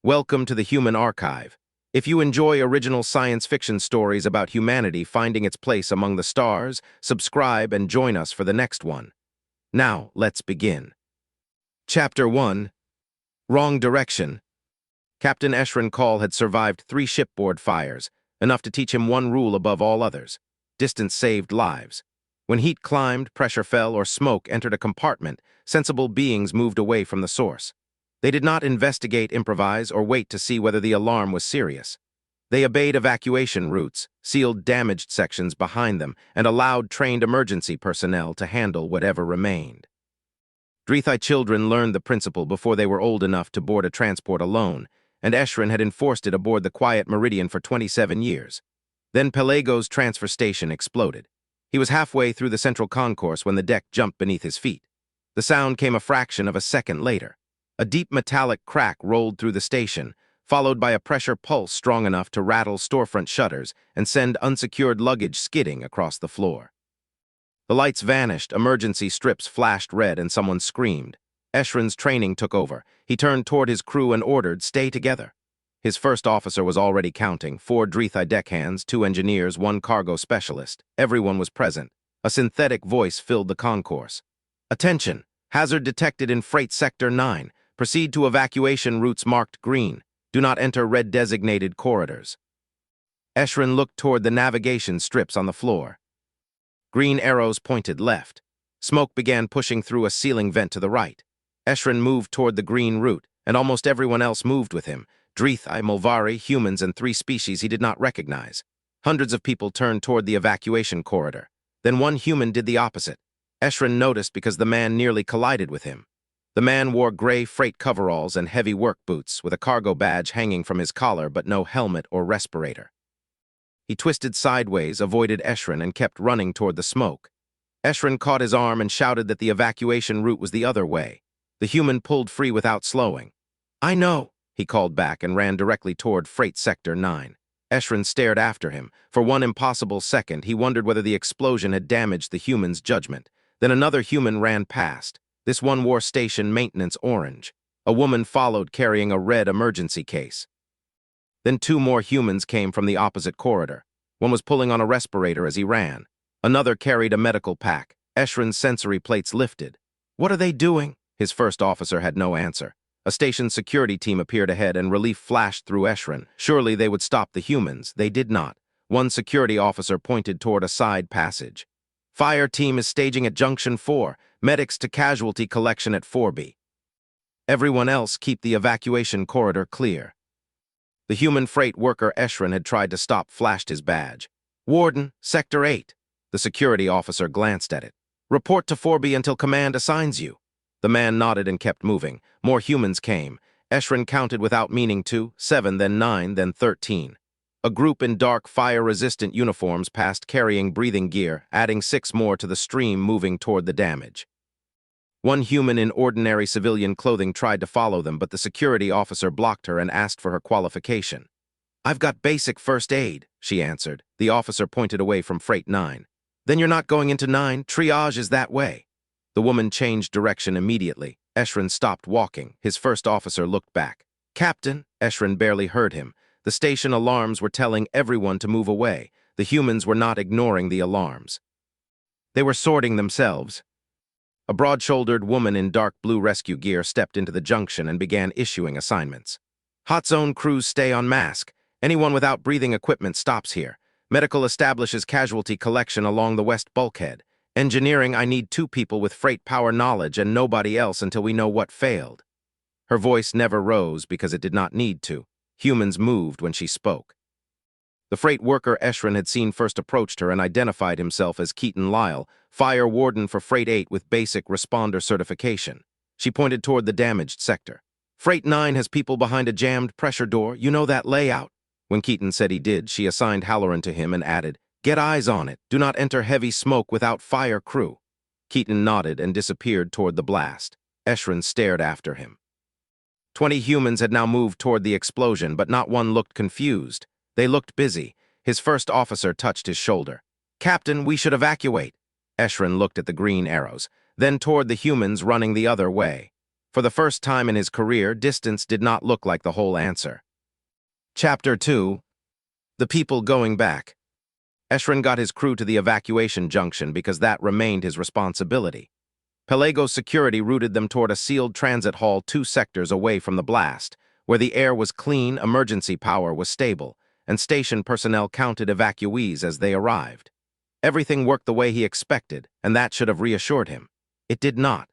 Welcome to the Human Archive. If you enjoy original science fiction stories about humanity finding its place among the stars, subscribe and join us for the next one. Now, let's begin. Chapter 1. Wrong Direction. Captain Eshren Kall had survived 3 shipboard fires, enough to teach him one rule above all others. Distance saved lives. When heat climbed, pressure fell, or smoke entered a compartment, sensible beings moved away from the source. They did not investigate, improvise, or wait to see whether the alarm was serious. They obeyed evacuation routes, sealed damaged sections behind them, and allowed trained emergency personnel to handle whatever remained. Grier children learned the principle before they were old enough to board a transport alone, and Eshren had enforced it aboard the quiet Meridian for 27 years. Then Pelagos transfer station exploded. He was halfway through the central concourse when the deck jumped beneath his feet. The sound came a fraction of a second later. A deep metallic crack rolled through the station, followed by a pressure pulse strong enough to rattle storefront shutters and send unsecured luggage skidding across the floor. The lights vanished, emergency strips flashed red, and someone screamed. Eshren's training took over. He turned toward his crew and ordered, "Stay together." His first officer was already counting, 4 Grier deckhands, 2 engineers, 1 cargo specialist. Everyone was present. A synthetic voice filled the concourse. "Attention! Hazard detected in Freight Sector 9. Proceed to evacuation routes marked green. Do not enter red designated corridors." Eshren looked toward the navigation strips on the floor. Green arrows pointed left. Smoke began pushing through a ceiling vent to the right. Eshren moved toward the green route, and almost everyone else moved with him. Grier, Mulvari, humans, and 3 species he did not recognize. Hundreds of people turned toward the evacuation corridor. Then one human did the opposite. Eshren noticed because the man nearly collided with him. The man wore gray freight coveralls and heavy work boots, with a cargo badge hanging from his collar but no helmet or respirator. He twisted sideways, avoided Eshren, and kept running toward the smoke. Eshren caught his arm and shouted that the evacuation route was the other way. The human pulled free without slowing. "I know," he called back and ran directly toward Freight Sector 9. Eshren stared after him. For one impossible second, he wondered whether the explosion had damaged the human's judgment. Then another human ran past. This one wore station maintenance orange. A woman followed carrying a red emergency case. Then 2 more humans came from the opposite corridor. One was pulling on a respirator as he ran. Another carried a medical pack. Eshren's sensory plates lifted. "What are they doing?" His first officer had no answer. A station security team appeared ahead and relief flashed through Eshren. Surely they would stop the humans. They did not. One security officer pointed toward a side passage. "Fire team is staging at Junction 4. Medics to casualty collection at 4B. Everyone else keep the evacuation corridor clear." The human freight worker Eshren had tried to stop flashed his badge. "Warden, Sector 8. The security officer glanced at it. "Report to 4B until command assigns you." The man nodded and kept moving. More humans came. Eshren counted without meaning to, 7, then 9, then 13. A group in dark, fire-resistant uniforms passed carrying breathing gear, adding 6 more to the stream moving toward the damage. One human in ordinary civilian clothing tried to follow them, but the security officer blocked her and asked for her qualification. "I've got basic first aid," she answered. The officer pointed away from Freight 9. "Then you're not going into 9. Triage is that way." The woman changed direction immediately. Eshren stopped walking. His first officer looked back. "Captain," Eshren barely heard him. The station alarms were telling everyone to move away. The humans were not ignoring the alarms. They were sorting themselves. A broad-shouldered woman in dark blue rescue gear stepped into the junction and began issuing assignments. "Hot zone crews stay on mask. Anyone without breathing equipment stops here. Medical establishes casualty collection along the west bulkhead. Engineering, I need 2 people with freight power knowledge and nobody else until we know what failed." Her voice never rose because it did not need to. Humans moved when she spoke. The freight worker Eshren had seen first approached her and identified himself as Keaton Lyle, fire warden for Freight 8 with basic responder certification. She pointed toward the damaged sector. "Freight 9 has people behind a jammed pressure door. You know that layout?" When Keaton said he did, she assigned Halloran to him and added, "Get eyes on it. Do not enter heavy smoke without fire crew." Keaton nodded and disappeared toward the blast. Eshren stared after him. 20 humans had now moved toward the explosion, but not one looked confused. They looked busy. His first officer touched his shoulder. "Captain, we should evacuate." Eshren looked at the green arrows, then toward the humans running the other way. For the first time in his career, distance did not look like the whole answer. Chapter 2. The People Going Back. Eshren got his crew to the evacuation junction because that remained his responsibility. Pelagos security routed them toward a sealed transit hall 2 sectors away from the blast, where the air was clean, emergency power was stable, and station personnel counted evacuees as they arrived. Everything worked the way he expected, and that should have reassured him. It did not.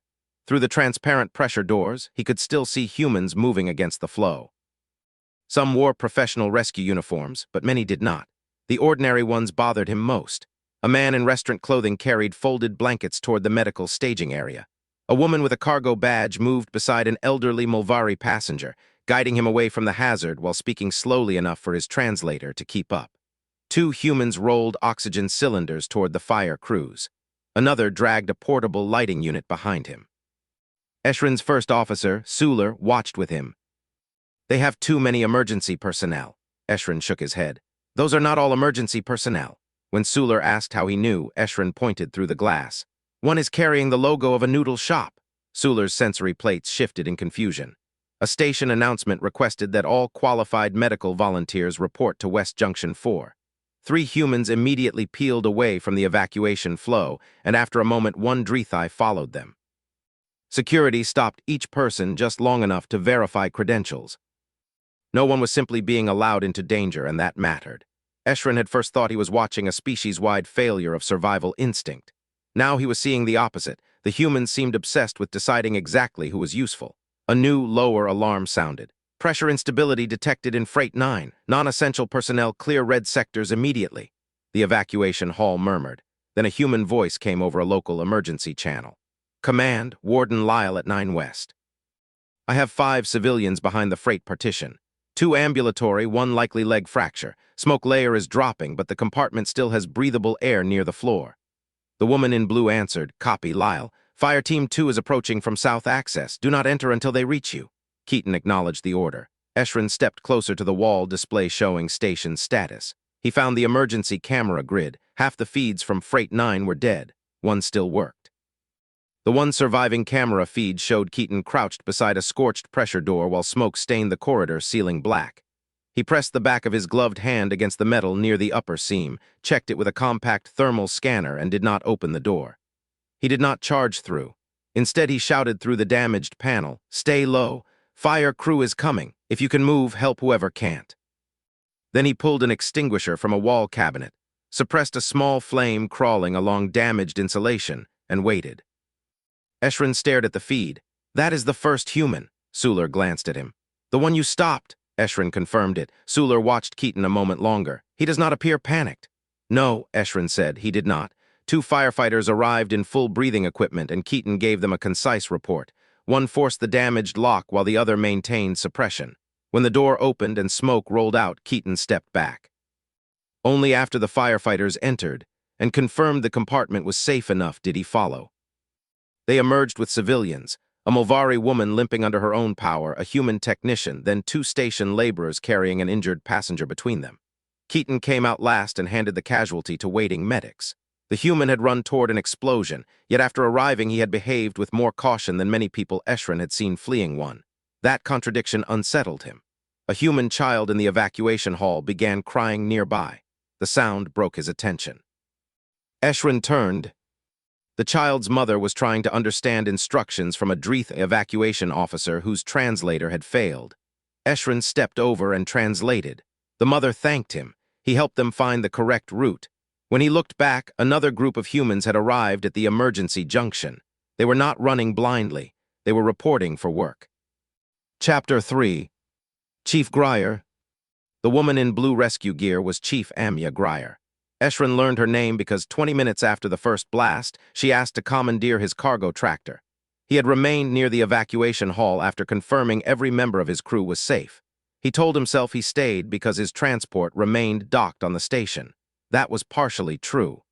Through the transparent pressure doors, he could still see humans moving against the flow. Some wore professional rescue uniforms, but many did not. The ordinary ones bothered him most. A man in restaurant clothing carried folded blankets toward the medical staging area. A woman with a cargo badge moved beside an elderly Mulvari passenger, guiding him away from the hazard while speaking slowly enough for his translator to keep up. 2 humans rolled oxygen cylinders toward the fire crews. Another dragged a portable lighting unit behind him. Eshren's first officer, Suler, watched with him. "They have too many emergency personnel." Eshren shook his head. "Those are not all emergency personnel." When Suler asked how he knew, Eshren pointed through the glass. "One is carrying the logo of a noodle shop." Suler's sensory plates shifted in confusion. A station announcement requested that all qualified medical volunteers report to West Junction 4. 3 humans immediately peeled away from the evacuation flow, and after a moment 1 Drethai followed them. Security stopped each person just long enough to verify credentials. No one was simply being allowed into danger, and that mattered. Eshren had first thought he was watching a species-wide failure of survival instinct. Now he was seeing the opposite. The humans seemed obsessed with deciding exactly who was useful. A new, lower alarm sounded. "Pressure instability detected in Freight 9. Non-essential personnel clear red sectors immediately." The evacuation hall murmured. Then a human voice came over a local emergency channel. "Command, Warden Lyle at 9 West. I have 5 civilians behind the freight partition. 2 ambulatory, 1 likely leg fracture. Smoke layer is dropping, but the compartment still has breathable air near the floor." The woman in blue answered, "Copy, Lyle. Fire Team 2 is approaching from South Access. Do not enter until they reach you." Keaton acknowledged the order. Eshren stepped closer to the wall display showing station status. He found the emergency camera grid. Half the feeds from Freight 9 were dead. 1 still worked. The 1 surviving camera feed showed Keaton crouched beside a scorched pressure door while smoke stained the corridor ceiling black. He pressed the back of his gloved hand against the metal near the upper seam, checked it with a compact thermal scanner, and did not open the door. He did not charge through. Instead, he shouted through the damaged panel, "Stay low. Fire crew is coming. If you can move, help whoever can't." Then he pulled an extinguisher from a wall cabinet, suppressed a small flame crawling along damaged insulation, and waited. Eshren stared at the feed. "That is the first human." Suler glanced at him. "The one you stopped." Eshren confirmed it. Suler watched Keaton a moment longer. "He does not appear panicked." "No," Eshren said, "he did not." 2 firefighters arrived in full breathing equipment, and Keaton gave them a concise report. 1 forced the damaged lock while the other maintained suppression. When the door opened and smoke rolled out, Keaton stepped back. Only after the firefighters entered and confirmed the compartment was safe enough did he follow. They emerged with civilians, a Mulvari woman limping under her own power, a human technician, then 2 station laborers carrying an injured passenger between them. Keaton came out last and handed the casualty to waiting medics. The human had run toward an explosion, yet after arriving he had behaved with more caution than many people Eshren had seen fleeing one. That contradiction unsettled him. A human child in the evacuation hall began crying nearby. The sound broke his attention. Eshren turned. The child's mother was trying to understand instructions from a Dreth evacuation officer whose translator had failed. Eshren stepped over and translated. The mother thanked him. He helped them find the correct route. When he looked back, another group of humans had arrived at the emergency junction. They were not running blindly. They were reporting for work. Chapter 3. Chief Grier. The woman in blue rescue gear was Chief Amya Grier. Eshren learned her name because 20 minutes after the first blast, she asked to commandeer his cargo tractor. He had remained near the evacuation hall after confirming every member of his crew was safe. He told himself he stayed because his transport remained docked on the station. That was partially true.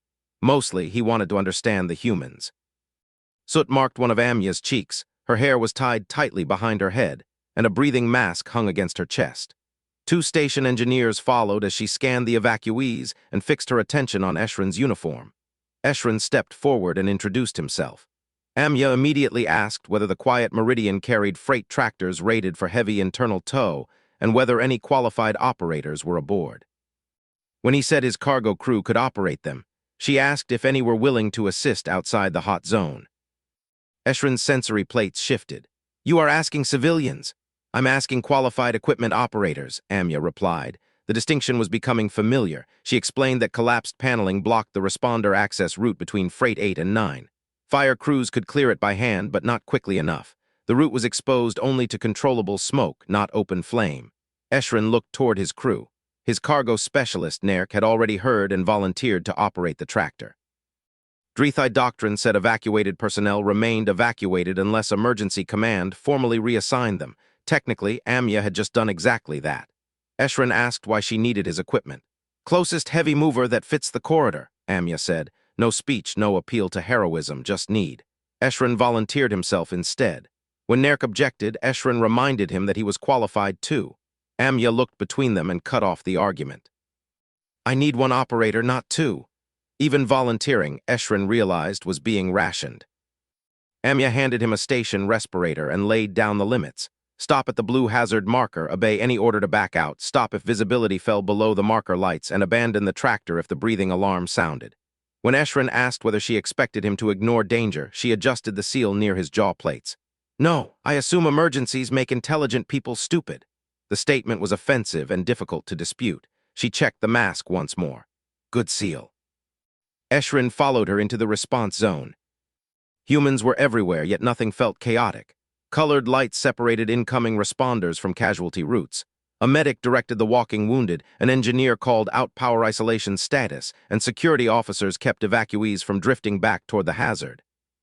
Mostly, he wanted to understand the humans. Soot marked one of Amya's cheeks. Her hair was tied tightly behind her head, and a breathing mask hung against her chest. 2 station engineers followed as she scanned the evacuees and fixed her attention on Eshren's uniform. Eshren stepped forward and introduced himself. Amya immediately asked whether the quiet Meridian carried freight tractors rated for heavy internal tow and whether any qualified operators were aboard. When he said his cargo crew could operate them, she asked if any were willing to assist outside the hot zone. Esren's sensory plates shifted. "You are asking civilians." "I'm asking qualified equipment operators," Amya replied. The distinction was becoming familiar. She explained that collapsed paneling blocked the responder access route between Freight 8 and 9. Fire crews could clear it by hand, but not quickly enough. The route was exposed only to controllable smoke, not open flame. Eshren looked toward his crew. His cargo specialist, Nerk, had already heard and volunteered to operate the tractor. Drethai doctrine said evacuated personnel remained evacuated unless emergency command formally reassigned them. Technically, Amya had just done exactly that. Eshren asked why she needed his equipment. "Closest heavy mover that fits the corridor," Amya said. No speech, no appeal to heroism, just need. Eshren volunteered himself instead. When Nerk objected, Eshren reminded him that he was qualified too. Amya looked between them and cut off the argument. "I need one operator, not two." Even volunteering, Eshren realized, was being rationed. Amya handed him a station respirator and laid down the limits. "Stop at the blue hazard marker, obey any order to back out, stop if visibility fell below the marker lights, and abandon the tractor if the breathing alarm sounded." When Eshren asked whether she expected him to ignore danger, she adjusted the seal near his jaw plates. "No, I assume emergencies make intelligent people stupid." The statement was offensive and difficult to dispute. She checked the mask once more. "Good seal." Eshren followed her into the response zone. Humans were everywhere, yet nothing felt chaotic. Colored lights separated incoming responders from casualty routes. A medic directed the walking wounded, an engineer called out power isolation status, and security officers kept evacuees from drifting back toward the hazard.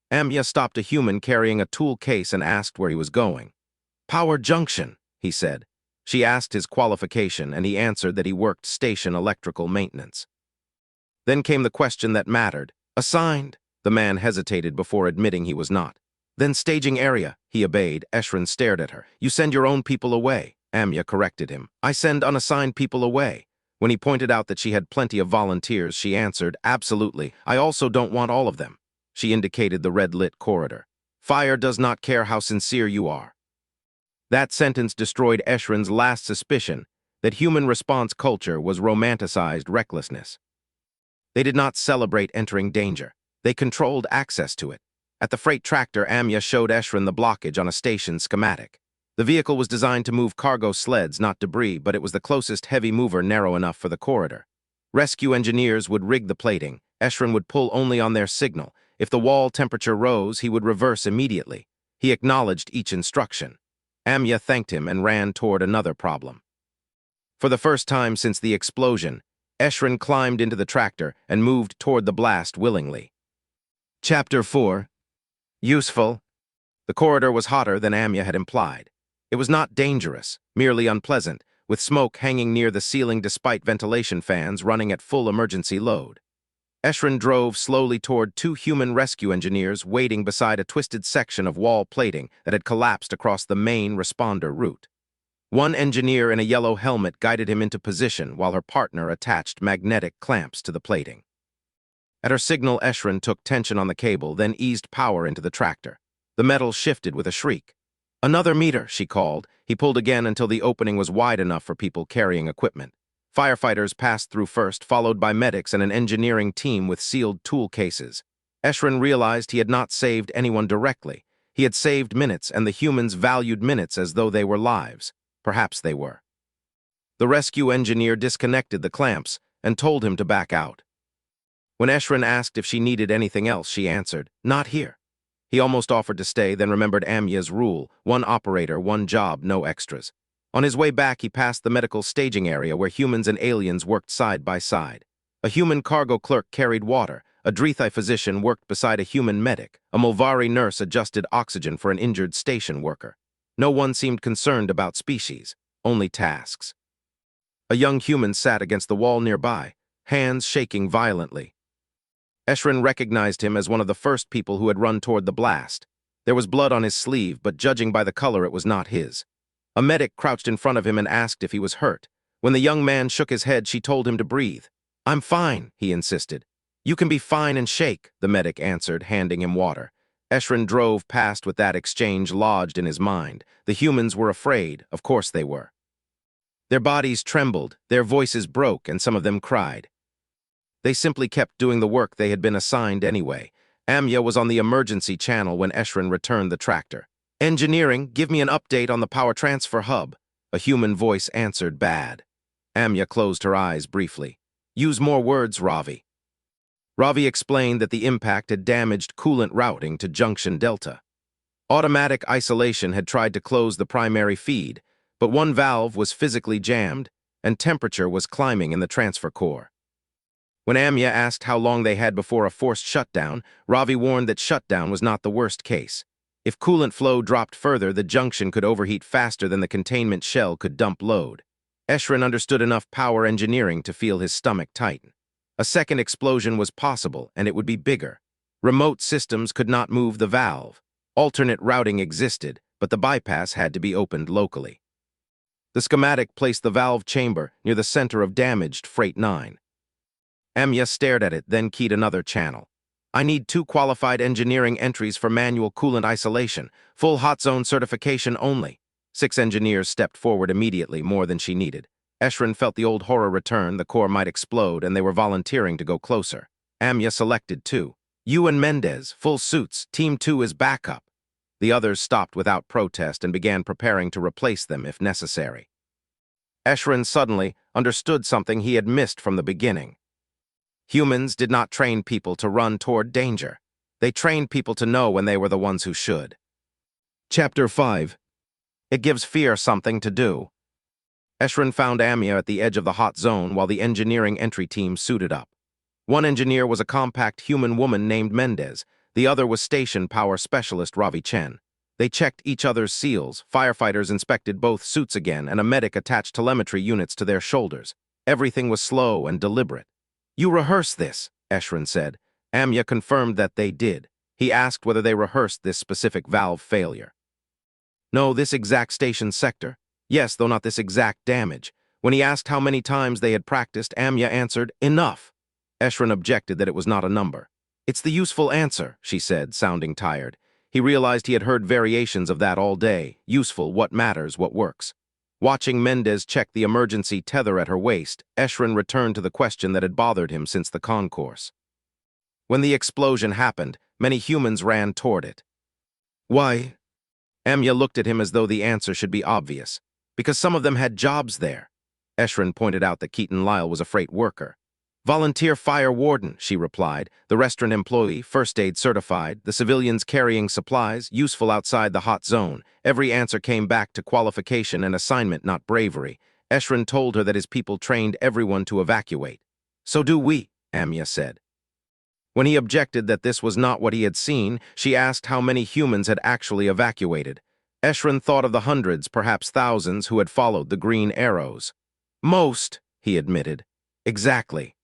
Amya stopped a human carrying a tool case and asked where he was going. "Power junction," he said. She asked his qualification, and he answered that he worked station electrical maintenance. Then came the question that mattered. "Assigned?" The man hesitated before admitting he was not. "Then staging area," he obeyed. Eshren stared at her. "You send your own people away." Amya corrected him. "I send unassigned people away." When he pointed out that she had plenty of volunteers, she answered, "Absolutely. I also don't want all of them." She indicated the red-lit corridor. "Fire does not care how sincere you are." That sentence destroyed Esren's last suspicion that human response culture was romanticized recklessness. They did not celebrate entering danger. They controlled access to it. At the freight tractor, Amya showed Eshren the blockage on a station schematic. The vehicle was designed to move cargo sleds, not debris, but it was the closest heavy mover narrow enough for the corridor. Rescue engineers would rig the plating. Eshren would pull only on their signal. If the wall temperature rose, he would reverse immediately. He acknowledged each instruction. Amya thanked him and ran toward another problem. For the first time since the explosion, Eshren climbed into the tractor and moved toward the blast willingly. Chapter 4. Useful. The corridor was hotter than Amya had implied. It was not dangerous, merely unpleasant, with smoke hanging near the ceiling despite ventilation fans running at full emergency load. Eshren drove slowly toward two human rescue engineers waiting beside a twisted section of wall plating that had collapsed across the main responder route. One engineer in a yellow helmet guided him into position while her partner attached magnetic clamps to the plating. At her signal, Eshren took tension on the cable, then eased power into the tractor. The metal shifted with a shriek. "Another meter," she called. He pulled again until the opening was wide enough for people carrying equipment. Firefighters passed through first, followed by medics and an engineering team with sealed tool cases. Eshren realized he had not saved anyone directly. He had saved minutes, and the humans valued minutes as though they were lives. Perhaps they were. The rescue engineer disconnected the clamps and told him to back out. When Eshren asked if she needed anything else, she answered, "Not here." He almost offered to stay, then remembered Amya's rule: one operator, one job, no extras. On his way back, he passed the medical staging area where humans and aliens worked side by side. A human cargo clerk carried water, a Drethai physician worked beside a human medic, a Mulvari nurse adjusted oxygen for an injured station worker. No one seemed concerned about species, only tasks. A young human sat against the wall nearby, hands shaking violently. Eshren recognized him as one of the first people who had run toward the blast. There was blood on his sleeve, but judging by the color, it was not his. A medic crouched in front of him and asked if he was hurt. When the young man shook his head, she told him to breathe. "I'm fine," he insisted. "You can be fine and shake," the medic answered, handing him water. Eshren drove past with that exchange lodged in his mind. The humans were afraid, of course they were. Their bodies trembled, their voices broke, and some of them cried. They simply kept doing the work they had been assigned anyway. Amya was on the emergency channel when Eshren returned the tractor. "Engineering, give me an update on the power transfer hub." A human voice answered bad. Amya closed her eyes briefly. "Use more words, Ravi." Ravi explained that the impact had damaged coolant routing to Junction Delta. Automatic isolation had tried to close the primary feed, but one valve was physically jammed, and temperature was climbing in the transfer core. When Amya asked how long they had before a forced shutdown, Ravi warned that shutdown was not the worst case. If coolant flow dropped further, the junction could overheat faster than the containment shell could dump load. Eshren understood enough power engineering to feel his stomach tighten. A second explosion was possible, and it would be bigger. Remote systems could not move the valve. Alternate routing existed, but the bypass had to be opened locally. The schematic placed the valve chamber near the center of damaged Freight 9. Amya stared at it, then keyed another channel. "I need 2 qualified engineering entries for manual coolant isolation, full hot zone certification only." 6 engineers stepped forward immediately, more than she needed. Eshren felt the old horror return, the core might explode, and they were volunteering to go closer. Amya selected 2. "You and Mendez, full suits, Team 2 is backup." The others stopped without protest and began preparing to replace them if necessary. Eshren suddenly understood something he had missed from the beginning. Humans did not train people to run toward danger. They trained people to know when they were the ones who should. Chapter 5. It gives fear something to do. Eshren found Amya at the edge of the hot zone while the engineering entry team suited up. One engineer was a compact human woman named Mendez. The other was station power specialist Ravi Chen. They checked each other's seals, firefighters inspected both suits again, and a medic attached telemetry units to their shoulders. Everything was slow and deliberate. "You rehearsed this," Eshren said. Amya confirmed that they did. He asked whether they rehearsed this specific valve failure. "No, this exact station sector. Yes, though not this exact damage." When he asked how many times they had practiced, Amya answered, "Enough." Eshren objected that it was not a number. "It's the useful answer," she said, sounding tired. He realized he had heard variations of that all day. Useful, what matters, what works. Watching Mendez check the emergency tether at her waist, Eshren returned to the question that had bothered him since the concourse. When the explosion happened, many humans ran toward it. "Why?" Amya looked at him as though the answer should be obvious. "Because some of them had jobs there." Eshren pointed out that Keaton Lyle was a freight worker. "Volunteer fire warden," she replied, "the restaurant employee, first aid certified, the civilians carrying supplies, useful outside the hot zone." Every answer came back to qualification and assignment, not bravery. Eshren told her that his people trained everyone to evacuate. "So do we," Amya said. When he objected that this was not what he had seen, she asked how many humans had actually evacuated. Eshren thought of the hundreds, perhaps thousands, who had followed the green arrows. "Most," he admitted. "Exactly."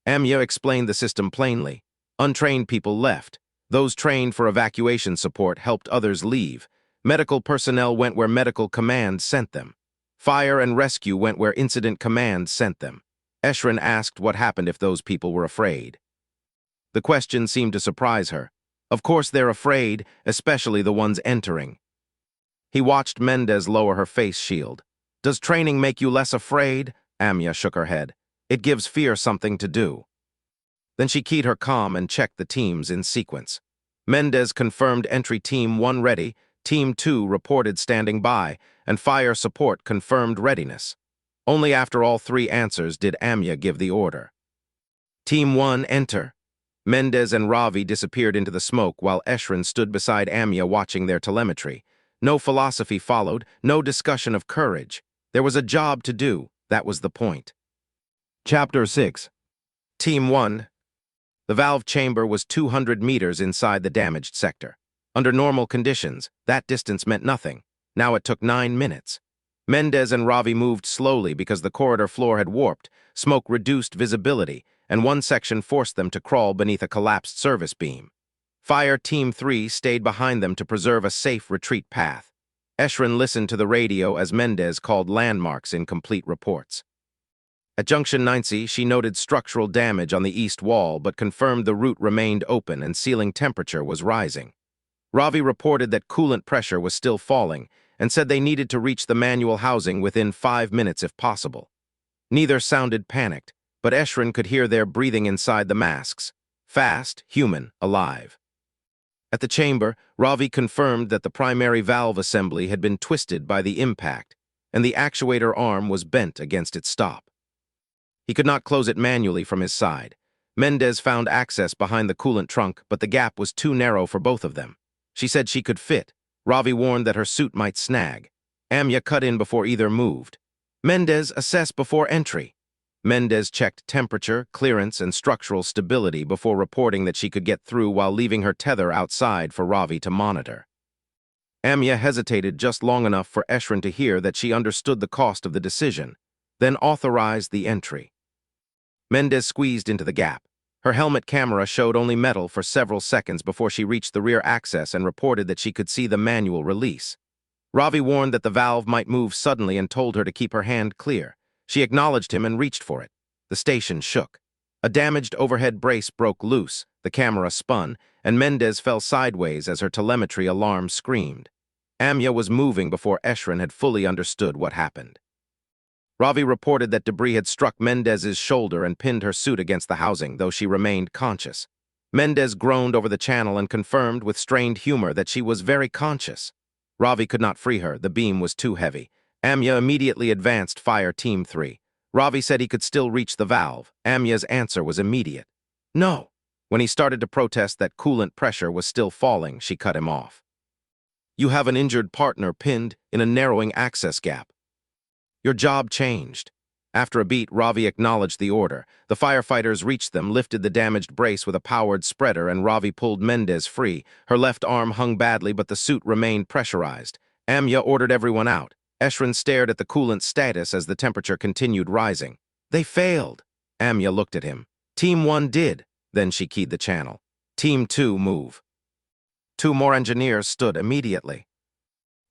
Amya explained the system plainly. Untrained people left. Those trained for evacuation support helped others leave. Medical personnel went where medical command sent them. Fire and rescue went where incident command sent them. Eshren asked what happened if those people were afraid. The question seemed to surprise her. Of course they're afraid, especially the ones entering. He watched Mendez lower her face shield. "Does training make you less afraid?" Amya shook her head. "It gives fear something to do." Then she keyed her comm and checked the teams in sequence. Mendez confirmed entry Team 1 ready, Team 2 reported standing by, and fire support confirmed readiness. Only after all 3 answers did Amya give the order. "Team 1, enter." Mendez and Ravi disappeared into the smoke while Eshren stood beside Amya watching their telemetry. No philosophy followed, no discussion of courage. There was a job to do, that was the point. Chapter 6. Team 1. The valve chamber was 200 meters inside the damaged sector. Under normal conditions, that distance meant nothing. Now it took 9 minutes. Mendez and Ravi moved slowly because the corridor floor had warped, smoke reduced visibility, and one section forced them to crawl beneath a collapsed service beam. Fire Team 3 stayed behind them to preserve a safe retreat path. Eshren listened to the radio as Mendez called landmarks in complete reports. At junction 90, she noted structural damage on the east wall but confirmed the route remained open and ceiling temperature was rising. Ravi reported that coolant pressure was still falling and said they needed to reach the manual housing within 5 minutes if possible. Neither sounded panicked, but Eshren could hear their breathing inside the masks. Fast, human, alive. At the chamber, Ravi confirmed that the primary valve assembly had been twisted by the impact, and the actuator arm was bent against its stop. He could not close it manually from his side. Mendez found access behind the coolant trunk, but the gap was too narrow for both of them. She said she could fit. Ravi warned that her suit might snag. Amya cut in before either moved. Mendez assessed before entry. Mendez checked temperature, clearance, and structural stability before reporting that she could get through while leaving her tether outside for Ravi to monitor. Amya hesitated just long enough for Eshren to hear that she understood the cost of the decision, then authorized the entry. Mendez squeezed into the gap. Her helmet camera showed only metal for several seconds before she reached the rear access and reported that she could see the manual release. Ravi warned that the valve might move suddenly and told her to keep her hand clear. She acknowledged him and reached for it. The station shook. A damaged overhead brace broke loose, the camera spun, and Mendez fell sideways as her telemetry alarm screamed. Amya was moving before Eshren had fully understood what happened. Ravi reported that debris had struck Mendez's shoulder and pinned her suit against the housing, though she remained conscious. Mendez groaned over the channel and confirmed with strained humor that she was very conscious. Ravi could not free her, the beam was too heavy. Amya immediately advanced Fire Team 3. Ravi said he could still reach the valve. Amya's answer was immediate. No. When he started to protest that coolant pressure was still falling, she cut him off. You have an injured partner pinned in a narrowing access gap. Your job changed. After a beat, Ravi acknowledged the order. The firefighters reached them, lifted the damaged brace with a powered spreader, and Ravi pulled Mendez free. Her left arm hung badly, but the suit remained pressurized. Amya ordered everyone out. Eshren stared at the coolant status as the temperature continued rising. They failed. Amya looked at him. Team 1 did. Then she keyed the channel. Team 2, move. 2 more engineers stood immediately.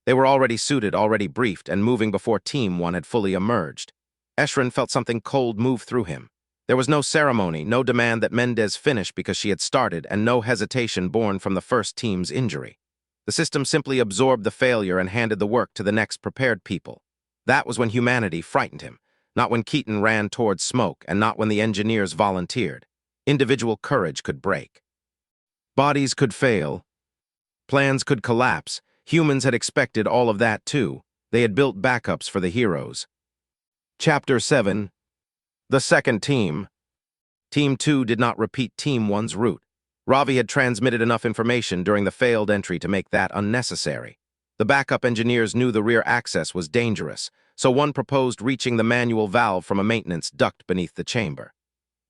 They were already suited, already briefed, and moving before Team 1 had fully emerged. Eshren felt something cold move through him. There was no ceremony, no demand that Mendez finish because she had started, and no hesitation born from the first team's injury. The system simply absorbed the failure and handed the work to the next prepared people. That was when humanity frightened him, not when Keaton ran towards smoke, and not when the engineers volunteered. Individual courage could break. Bodies could fail. Plans could collapse. Humans had expected all of that too. They had built backups for the heroes. Chapter 7. The second team. Team 2 did not repeat Team 1's route. Ravi had transmitted enough information during the failed entry to make that unnecessary. The backup engineers knew the rear access was dangerous, so one proposed reaching the manual valve from a maintenance duct beneath the chamber.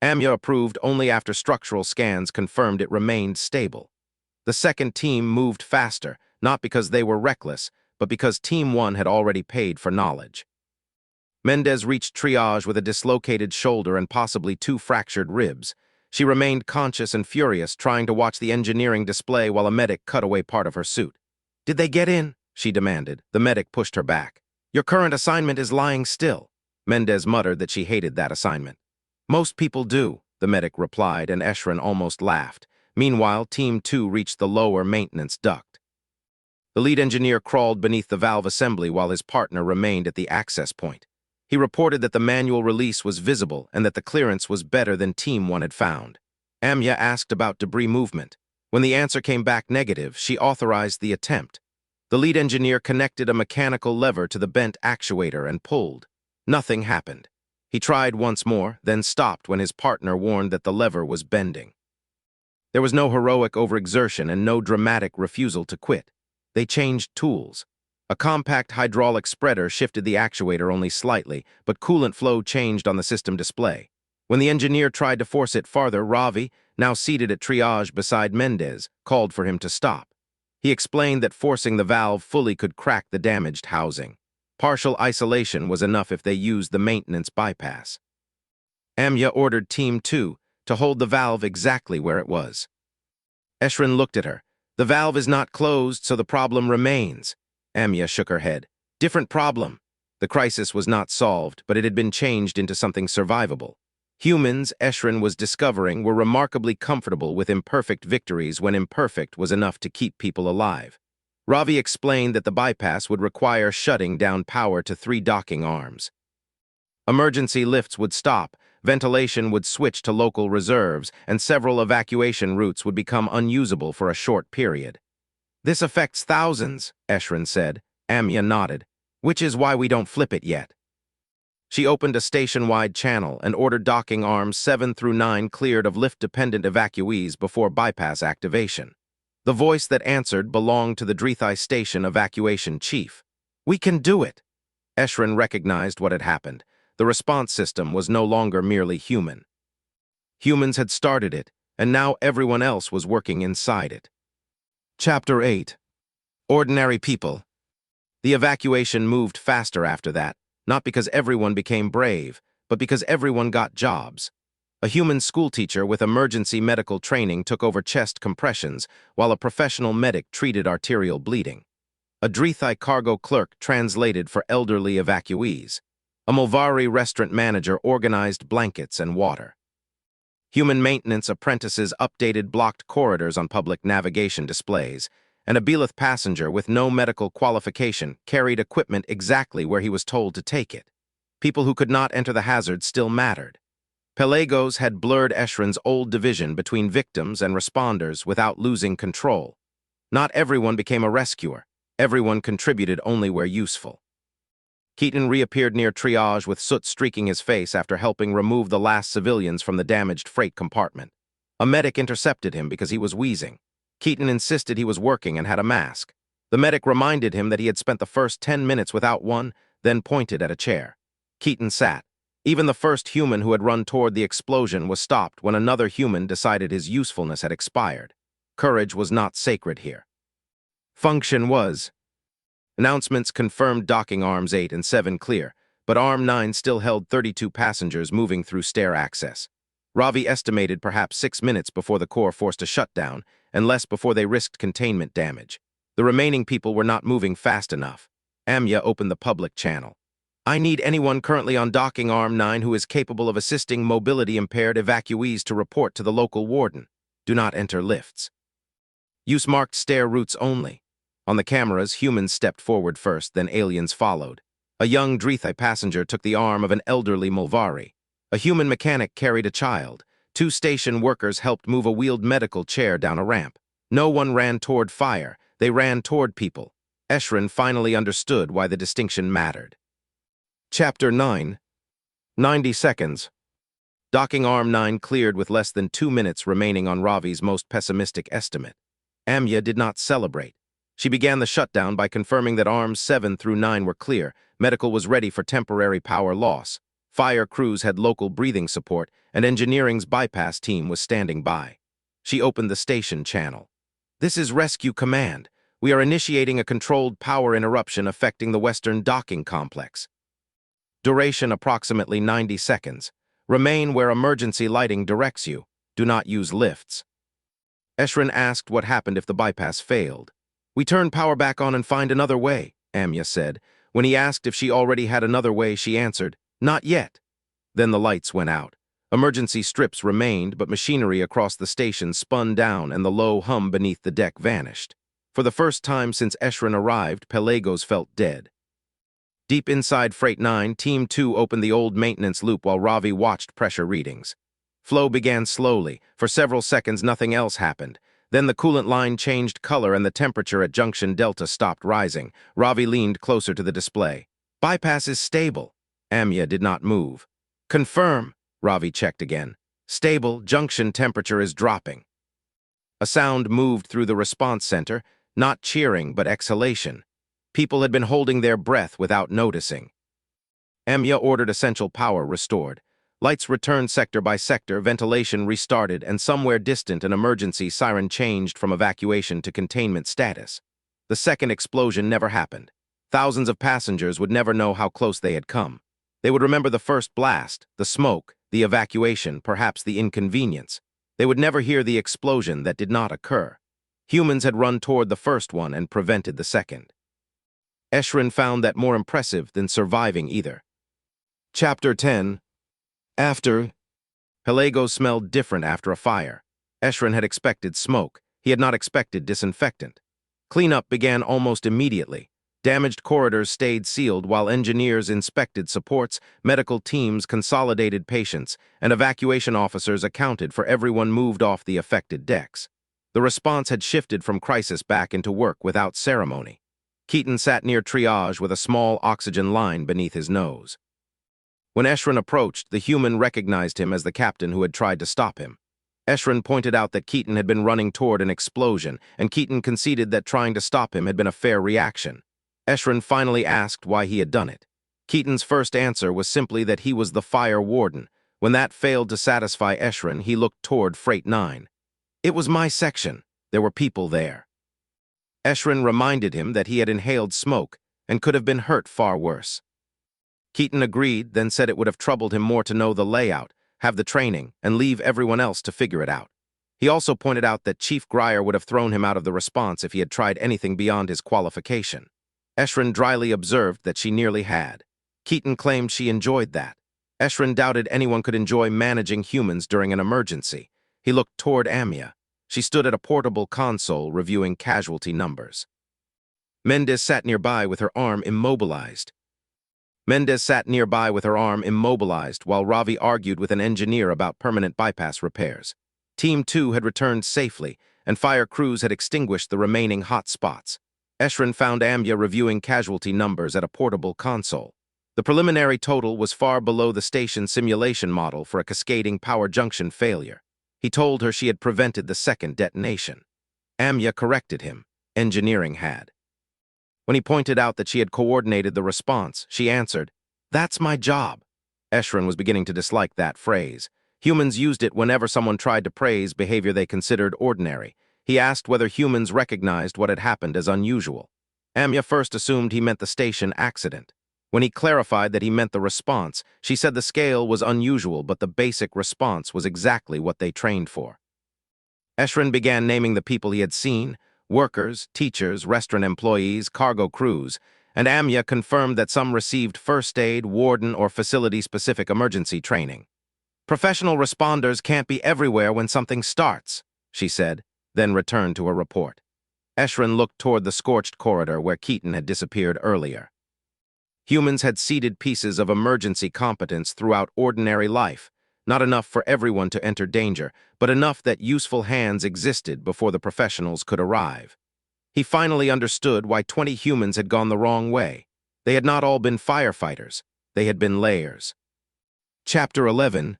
Amya approved only after structural scans confirmed it remained stable. The second team moved faster, not because they were reckless, but because Team 1 had already paid for knowledge. Mendez reached triage with a dislocated shoulder and possibly 2 fractured ribs. She remained conscious and furious, trying to watch the engineering display while a medic cut away part of her suit. "Did they get in?" she demanded. The medic pushed her back. "Your current assignment is lying still." Mendez muttered that she hated that assignment. "Most people do," the medic replied, and Eshren almost laughed. Meanwhile, Team 2 reached the lower maintenance duct. The lead engineer crawled beneath the valve assembly while his partner remained at the access point. He reported that the manual release was visible and that the clearance was better than Team 1 had found. Amya asked about debris movement. When the answer came back negative, she authorized the attempt. The lead engineer connected a mechanical lever to the bent actuator and pulled. Nothing happened. He tried once more, then stopped when his partner warned that the lever was bending. There was no heroic overexertion and no dramatic refusal to quit. They changed tools. A compact hydraulic spreader shifted the actuator only slightly, but coolant flow changed on the system display. When the engineer tried to force it farther, Ravi, now seated at triage beside Mendez, called for him to stop. He explained that forcing the valve fully could crack the damaged housing. Partial isolation was enough if they used the maintenance bypass. Amya ordered Team 2 to hold the valve exactly where it was. Eshren looked at her. "The valve is not closed, so the problem remains." Amya shook her head. "Different problem." The crisis was not solved, but it had been changed into something survivable. Humans, Eshren was discovering, were remarkably comfortable with imperfect victories when imperfect was enough to keep people alive. Ravi explained that the bypass would require shutting down power to 3 docking arms. Emergency lifts would stop, ventilation would switch to local reserves, and several evacuation routes would become unusable for a short period. "This affects thousands," Eshren said. Amya nodded. "Which is why we don't flip it yet." She opened a station-wide channel and ordered docking arms 7 through 9 cleared of lift-dependent evacuees before bypass activation. The voice that answered belonged to the Drithai Station Evacuation Chief. "We can do it." Eshren recognized what had happened. The response system was no longer merely human. Humans had started it, and now everyone else was working inside it. Chapter 8. Ordinary People. The evacuation moved faster after that, not because everyone became brave, but because everyone got jobs. A human schoolteacher with emergency medical training took over chest compressions, while a professional medic treated arterial bleeding. A Drithai cargo clerk translated for elderly evacuees. A Mulvari restaurant manager organized blankets and water. Human maintenance apprentices updated blocked corridors on public navigation displays, and a Belith passenger with no medical qualification carried equipment exactly where he was told to take it. People who could not enter the hazard still mattered. Pelagos had blurred Eshren's old division between victims and responders without losing control. Not everyone became a rescuer. Everyone contributed only where useful. Keaton reappeared near triage with soot streaking his face after helping remove the last civilians from the damaged freight compartment. A medic intercepted him because he was wheezing. Keaton insisted he was working and had a mask. The medic reminded him that he had spent the first 10 minutes without one, then pointed at a chair. Keaton sat. Even the first human who had run toward the explosion was stopped when another human decided his usefulness had expired. Courage was not sacred here. Function was. Announcements confirmed docking arms 8 and 7 clear, but arm 9 still held 32 passengers moving through stair access. Ravi estimated perhaps 6 minutes before the Corps forced a shutdown, and less before they risked containment damage. The remaining people were not moving fast enough. Amya opened the public channel. "I need anyone currently on docking arm 9 who is capable of assisting mobility-impaired evacuees to report to the local warden. Do not enter lifts. Use marked stair routes only." On the cameras, humans stepped forward first, then aliens followed. A young Drithai passenger took the arm of an elderly Mulvari. A human mechanic carried a child. 2 station workers helped move a wheeled medical chair down a ramp. No one ran toward fire. They ran toward people. Eshren finally understood why the distinction mattered. Chapter 9. 90 seconds. Docking arm 9 cleared with less than 2 minutes remaining on Ravi's most pessimistic estimate. Amya did not celebrate. She began the shutdown by confirming that arms 7 through 9 were clear. Medical was ready for temporary power loss. Fire crews had local breathing support, and engineering's bypass team was standing by. She opened the station channel. "This is Rescue Command. We are initiating a controlled power interruption affecting the Western Docking Complex. Duration approximately 90 seconds. Remain where emergency lighting directs you. Do not use lifts." Eshren asked what happened if the bypass failed. "We turn power back on and find another way," Amya said. When he asked if she already had another way, she answered, "Not yet." Then the lights went out. Emergency strips remained, but machinery across the station spun down and the low hum beneath the deck vanished. For the first time since Eshren arrived, Pelagos felt dead. Deep inside Freight 9, Team 2 opened the old maintenance loop while Ravi watched pressure readings. Flow began slowly. For several seconds, nothing else happened. Then the coolant line changed color and the temperature at Junction Delta stopped rising. Ravi leaned closer to the display. "Bypass is stable." Amya did not move. "Confirm." Ravi checked again. "Stable, junction temperature is dropping." A sound moved through the response center, not cheering but exhalation. People had been holding their breath without noticing. Amya ordered essential power restored. Lights returned sector by sector, ventilation restarted, and somewhere distant an emergency siren changed from evacuation to containment status. The second explosion never happened. Thousands of passengers would never know how close they had come. They would remember the first blast, the smoke, the evacuation, perhaps the inconvenience. They would never hear the explosion that did not occur. Humans had run toward the first one and prevented the second. Eshren found that more impressive than surviving either. Chapter 10. After. Pelagos smelled different after a fire. Eshren had expected smoke. He had not expected disinfectant. Cleanup began almost immediately. Damaged corridors stayed sealed while engineers inspected supports, medical teams consolidated patients, and evacuation officers accounted for everyone moved off the affected decks. The response had shifted from crisis back into work without ceremony. Keaton sat near triage with a small oxygen line beneath his nose. When Eshren approached, the human recognized him as the captain who had tried to stop him. Eshren pointed out that Keaton had been running toward an explosion, and Keaton conceded that trying to stop him had been a fair reaction. Eshren finally asked why he had done it. Keaton's first answer was simply that he was the fire warden. When that failed to satisfy Eshren, he looked toward Freight 9. It was my section. There were people there. Eshren reminded him that he had inhaled smoke and could have been hurt far worse. Keaton agreed, then said it would have troubled him more to know the layout, have the training, and leave everyone else to figure it out. He also pointed out that Chief Grier would have thrown him out of the response if he had tried anything beyond his qualification. Eshren dryly observed that she nearly had. Keaton claimed she enjoyed that. Eshren doubted anyone could enjoy managing humans during an emergency. He looked toward Amya. She stood at a portable console reviewing casualty numbers. Mendez sat nearby with her arm immobilized. While Ravi argued with an engineer about permanent bypass repairs. Team 2 had returned safely, and fire crews had extinguished the remaining hot spots. Eshren found Amya reviewing casualty numbers at a portable console. The preliminary total was far below the station simulation model for a cascading power junction failure. He told her she had prevented the second detonation. Amya corrected him. Engineering had. When he pointed out that she had coordinated the response, she answered, "That's my job." Eshren was beginning to dislike that phrase. Humans used it whenever someone tried to praise behavior they considered ordinary. He asked whether humans recognized what had happened as unusual. Amya first assumed he meant the station accident. When he clarified that he meant the response, she said the scale was unusual, but the basic response was exactly what they trained for. Eshren began naming the people he had seen: workers, teachers, restaurant employees, cargo crews, and Amya confirmed that some received first aid, warden, or facility-specific emergency training. "Professional responders can't be everywhere when something starts," she said, then returned to her report. Eshren looked toward the scorched corridor where Keaton had disappeared earlier. Humans had seeded pieces of emergency competence throughout ordinary life, not enough for everyone to enter danger, but enough that useful hands existed before the professionals could arrive. He finally understood why 20 humans had gone the wrong way. They had not all been firefighters. They had been layers. Chapter 11.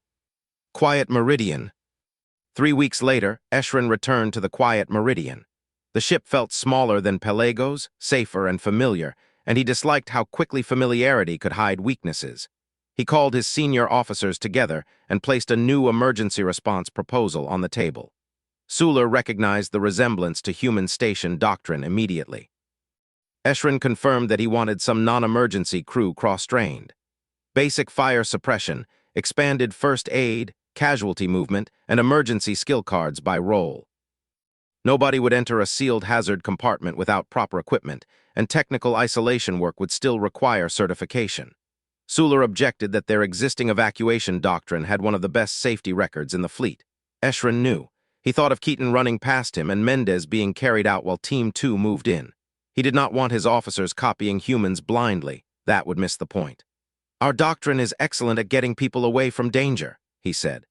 Quiet Meridian. 3 weeks later, Eshren returned to the quiet Meridian. The ship felt smaller than Pelagos, safer and familiar, and he disliked how quickly familiarity could hide weaknesses. He called his senior officers together and placed a new emergency response proposal on the table. Suler recognized the resemblance to human station doctrine immediately. Eshren confirmed that he wanted some non-emergency crew cross-trained. Basic fire suppression, expanded first aid, casualty movement, and emergency skill cards by role. Nobody would enter a sealed hazard compartment without proper equipment, and technical isolation work would still require certification. Suler objected that their existing evacuation doctrine had one of the best safety records in the fleet. Eshren knew. He thought of Keaton running past him and Mendez being carried out while Team 2 moved in. He did not want his officers copying humans blindly. That would miss the point. "Our doctrine is excellent at getting people away from danger," he said.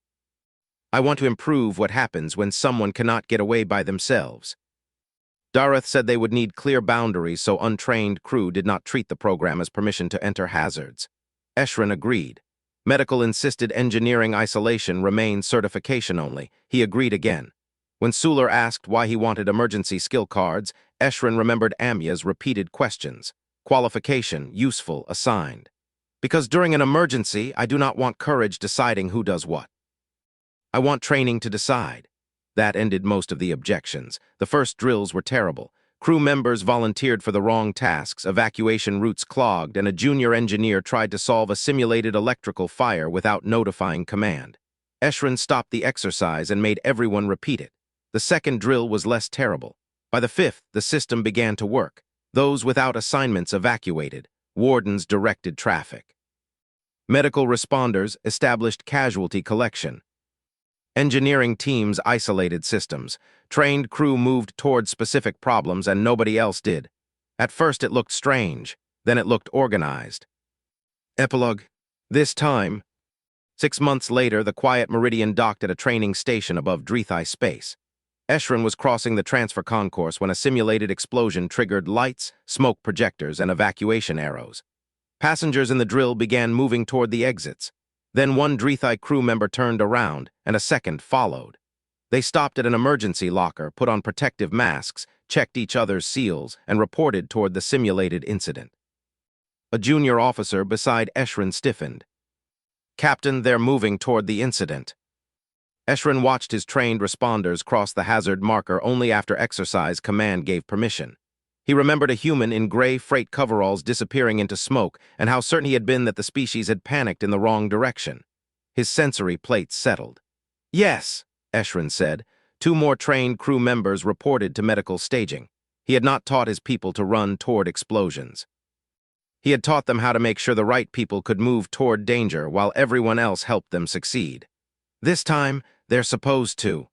"I want to improve what happens when someone cannot get away by themselves." Dareth said they would need clear boundaries so untrained crew did not treat the program as permission to enter hazards. Eshren agreed. Medical insisted engineering isolation remained certification only. He agreed again. When Suler asked why he wanted emergency skill cards, Eshren remembered Amya's repeated questions. Qualification, useful, assigned. "Because during an emergency, I do not want courage deciding who does what. I want training to decide." That ended most of the objections. The first drills were terrible. Crew members volunteered for the wrong tasks, evacuation routes clogged, and a junior engineer tried to solve a simulated electrical fire without notifying command. Eshren stopped the exercise and made everyone repeat it. The second drill was less terrible. By the fifth, the system began to work. Those without assignments evacuated. Wardens directed traffic. Medical responders established casualty collection. Engineering teams isolated systems. Trained crew moved toward specific problems and nobody else did. At first it looked strange, then it looked organized. Epilogue. This time, 6 months later, the quiet Meridian docked at a training station above Drethai space. Eshren was crossing the transfer concourse when a simulated explosion triggered lights, smoke projectors, and evacuation arrows. Passengers in the drill began moving toward the exits. Then one Drethai crew member turned around, and a second followed. They stopped at an emergency locker, put on protective masks, checked each other's seals, and reported toward the simulated incident. A junior officer beside Eshren stiffened. "Captain, they're moving toward the incident." Eshren watched his trained responders cross the hazard marker only after exercise command gave permission. He remembered a human in gray freight coveralls disappearing into smoke and how certain he had been that the species had panicked in the wrong direction. His sensory plates settled. "Yes," Eshren said. 2 more trained crew members reported to medical staging. He had not taught his people to run toward explosions. He had taught them how to make sure the right people could move toward danger while everyone else helped them succeed. This time, they're supposed to.